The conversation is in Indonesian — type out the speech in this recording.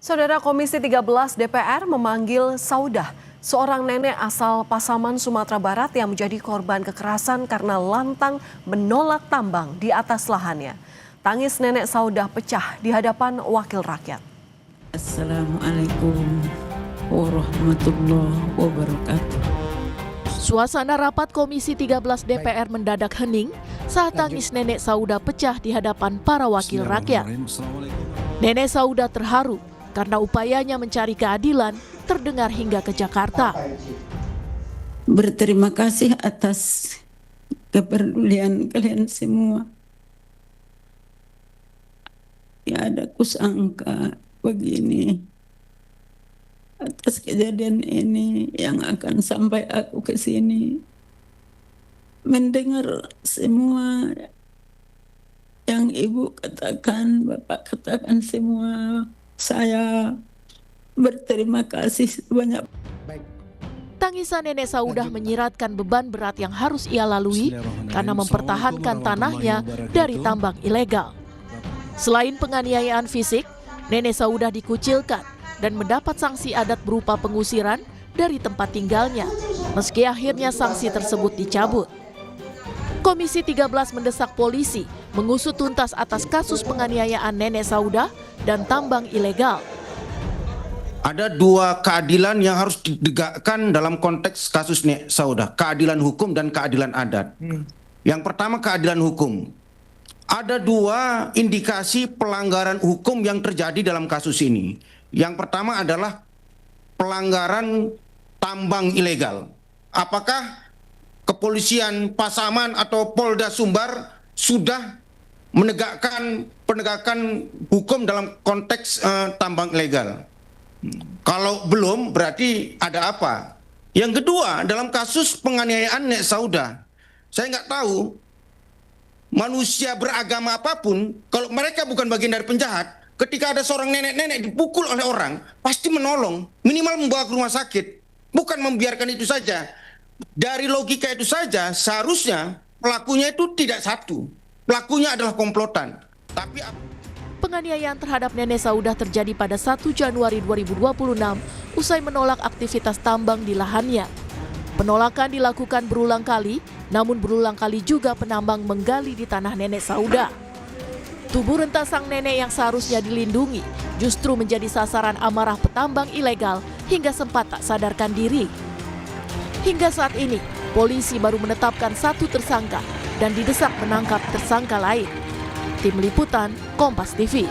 Saudara Komisi 13 DPR memanggil Saudah, seorang nenek asal Pasaman, Sumatera Barat yang menjadi korban kekerasan karena lantang menolak tambang di atas lahannya. Tangis nenek Saudah pecah di hadapan wakil rakyat. Assalamualaikum warahmatullahi wabarakatuh. Suasana rapat Komisi 13 DPR mendadak hening saat tangis nenek Saudah pecah di hadapan para wakil rakyat. Nenek Saudah terharu karena upayanya mencari keadilan terdengar hingga ke Jakarta. Berterima kasih atas kepedulian kalian semua. Ya, ada kusangka begini atas kejadian ini yang akan sampai aku ke sini. Mendengar semua yang ibu katakan, bapak katakan semua, saya berterima kasih sebanyak. Tangisan nenek Saudah menyiratkan beban berat yang harus ia lalui karena mempertahankan tanahnya dari tambang ilegal. Selain penganiayaan fisik, nenek Saudah dikucilkan dan mendapat sanksi adat berupa pengusiran dari tempat tinggalnya, meski akhirnya sanksi tersebut dicabut. Komisi 13 mendesak polisi mengusut tuntas atas kasus penganiayaan nenek Saudah dan tambang ilegal. Ada dua keadilan yang harus ditegakkan dalam konteks kasus nenek Saudah, keadilan hukum dan keadilan adat. Yang pertama keadilan hukum. Ada dua indikasi pelanggaran hukum yang terjadi dalam kasus ini. Yang pertama adalah pelanggaran tambang ilegal. Apakah kepolisian Pasaman atau Polda Sumbar sudah menegakkan penegakan hukum dalam konteks tambang ilegal? Kalau belum, berarti ada apa? Yang kedua, dalam kasus penganiayaan nenek Saudah, saya nggak tahu manusia beragama apapun, kalau mereka bukan bagian dari penjahat, ketika ada seorang nenek-nenek dipukul oleh orang, pasti menolong, minimal membawa ke rumah sakit, bukan membiarkan itu saja. Dari logika itu saja, seharusnya pelakunya itu tidak satu. Pelakunya adalah komplotan. Tapi penganiayaan terhadap nenek Saudah terjadi pada 1 Januari 2026 usai menolak aktivitas tambang di lahannya. Penolakan dilakukan berulang kali, namun berulang kali juga penambang menggali di tanah nenek Saudah. Tubuh renta sang nenek yang seharusnya dilindungi justru menjadi sasaran amarah petambang ilegal hingga sempat tak sadarkan diri. Hingga saat ini, polisi baru menetapkan 1 tersangka dan didesak menangkap tersangka lain. Tim Liputan, Kompas TV.